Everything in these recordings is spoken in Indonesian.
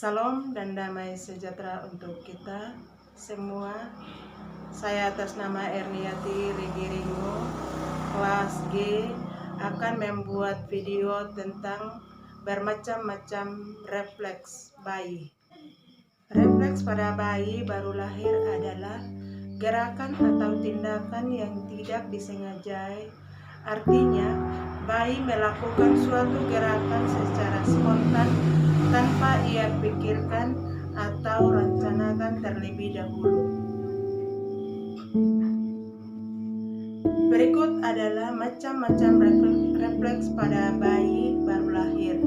Salam dan damai sejahtera untuk kita semua. Saya atas nama Erniati Rigiringo, kelas G, akan membuat video tentang bermacam-macam refleks bayi. Refleks pada bayi baru lahir adalah gerakan atau tindakan yang tidak disengajai. Artinya, bayi melakukan suatu gerakan secara spontan tanpa ia pikirkan atau rencanakan terlebih dahulu. Berikut adalah macam-macam refleks pada bayi baru lahir.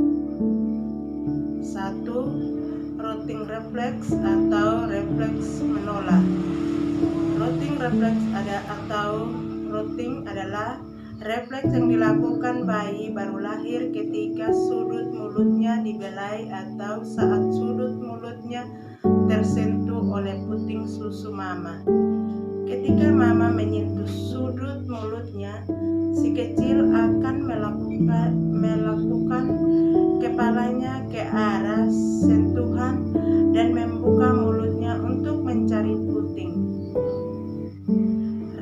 1. Rotting refleks atau refleks menolak. Rotting refleks adalah refleks yang dilakukan bayi baru lahir ketika sudut mulutnya dibelai atau saat sudut mulutnya tersentuh oleh puting susu mama. Ketika mama menyentuh sudut mulutnya, si kecil akan melakukan kepalanya ke arah sentuhan dan membuka mulutnya untuk mencari puting.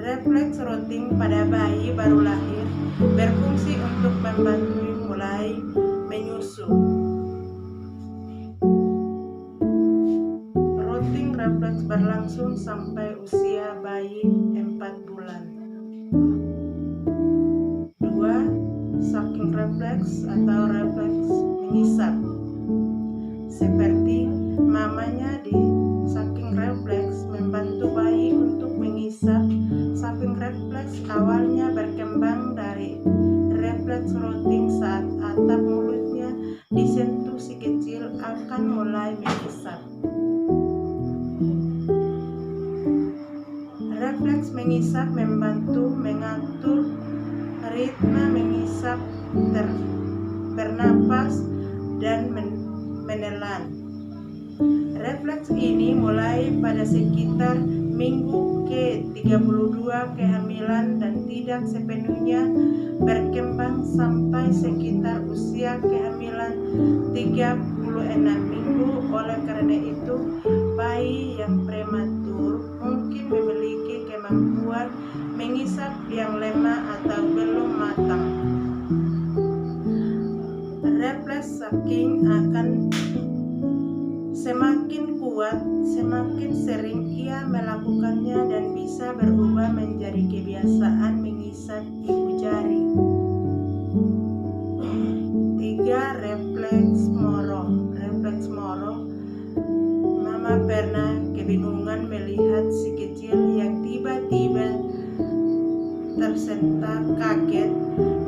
Refleks rotting pada bayi baru lahir berfungsi untuk membantu mulai menyusu. Rotting refleks berlangsung sampai usia bayi 4 bulan. 2. Sucking refleks atau refleks mengisap. Seperti mamanya di sucking refleks membantu bayi untuk mengisap. Sucking refleks awalnya berkembang dari refleks rotting. Saat atap mulutnya disentuh, si kecil akan mulai mengisap. Refleks mengisap membantu mengatur ritme mengisap, bernapas, dan menelan. Refleks ini mulai pada sekitar minggu ke-32 kehamilan dan tidak sepenuhnya berkembang sampai sekitar usia kehamilan 36 minggu. Oleh karena itu, bayi yang prematur mungkin memiliki kemampuan mengisap yang lemah atau belum matang. Refleks sucking akan semakin kuat semakin sering ia melakukannya dan bisa berubah menjadi kebiasaan mengisap ibu jari. 3. Refleks moro. Refleks moro. Mama pernah kebingungan melihat si kecil yang tiba-tiba tersentak kaget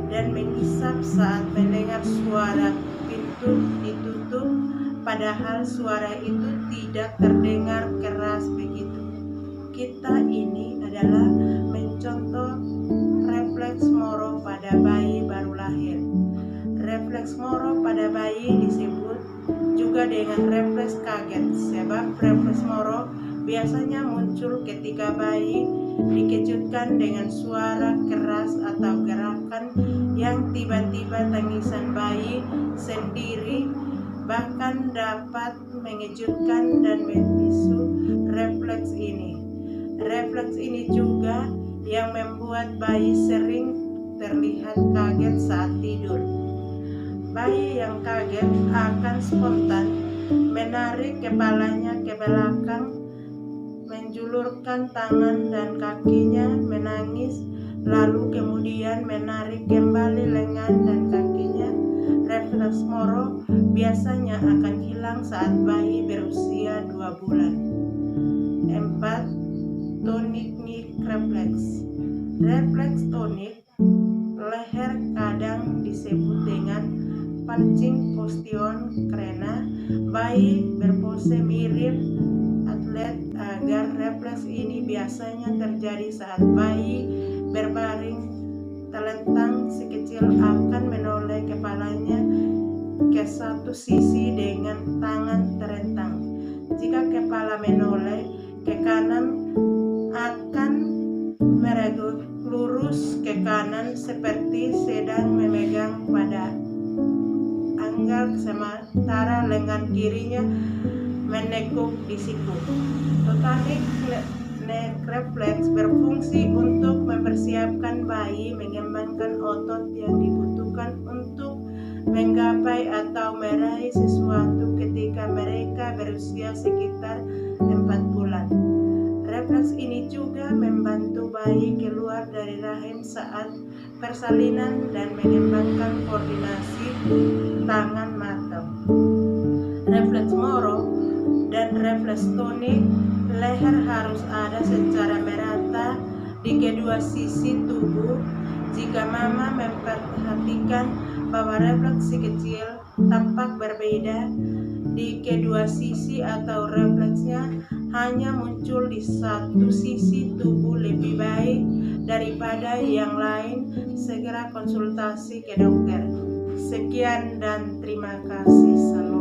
dan mengisap saat mendengar suara pintu ditutup, padahal suara itu tidak terdengar keras begitu. Kita ini adalah mencontoh refleks moro pada bayi baru lahir. Refleks moro pada bayi disebut juga dengan refleks kaget, sebab refleks moro biasanya muncul ketika bayi dikejutkan dengan suara keras atau gerakan yang tiba-tiba. Tangisan bayi sendiri bahkan dapat mengejutkan dan memicu refleks ini. Refleks ini juga yang membuat bayi sering terlihat kaget saat tidur. Bayi yang kaget akan spontan menarik kepalanya ke belakang, menjulurkan tangan dan kakinya, menangis, lalu kemudian menarik kembali lengan dan kakinya. Refleks moro biasanya akan hilang saat bayi berusia 2 bulan. 4. Tonic neck refleks. Refleks tonik leher kadang disebut dengan punching position karena bayi berpose mirip atlet agar refleks ini biasanya terjadi saat bayi berbaring telentang. Si kecil akan menoleh kepalanya ke satu sisi dengan tangan terentang. Jika kepala menoleh ke kanan, akan merenggut lurus ke kanan seperti sedang memegang pada anggal, sementara lengan kirinya menekuk di siku. Totalnik neck reflex berfungsi untuk mempersiapkan bayi mengembangkan otot yang dibutuhkan untuk menggapai atau meraih sesuatu ketika mereka berusia sekitar 4 bulan. Refleks ini juga membantu bayi keluar dari rahim saat persalinan dan mengembangkan koordinasi tangan mata. Refleks Moro dan refleks tonik leher harus ada secara merata di kedua sisi tubuh. Jika mama memperhatikan bahwa refleks si kecil tampak berbeda di kedua sisi atau refleksnya hanya muncul di satu sisi tubuh lebih baik daripada yang lain, segera konsultasi ke dokter. Sekian dan terima kasih. Salam.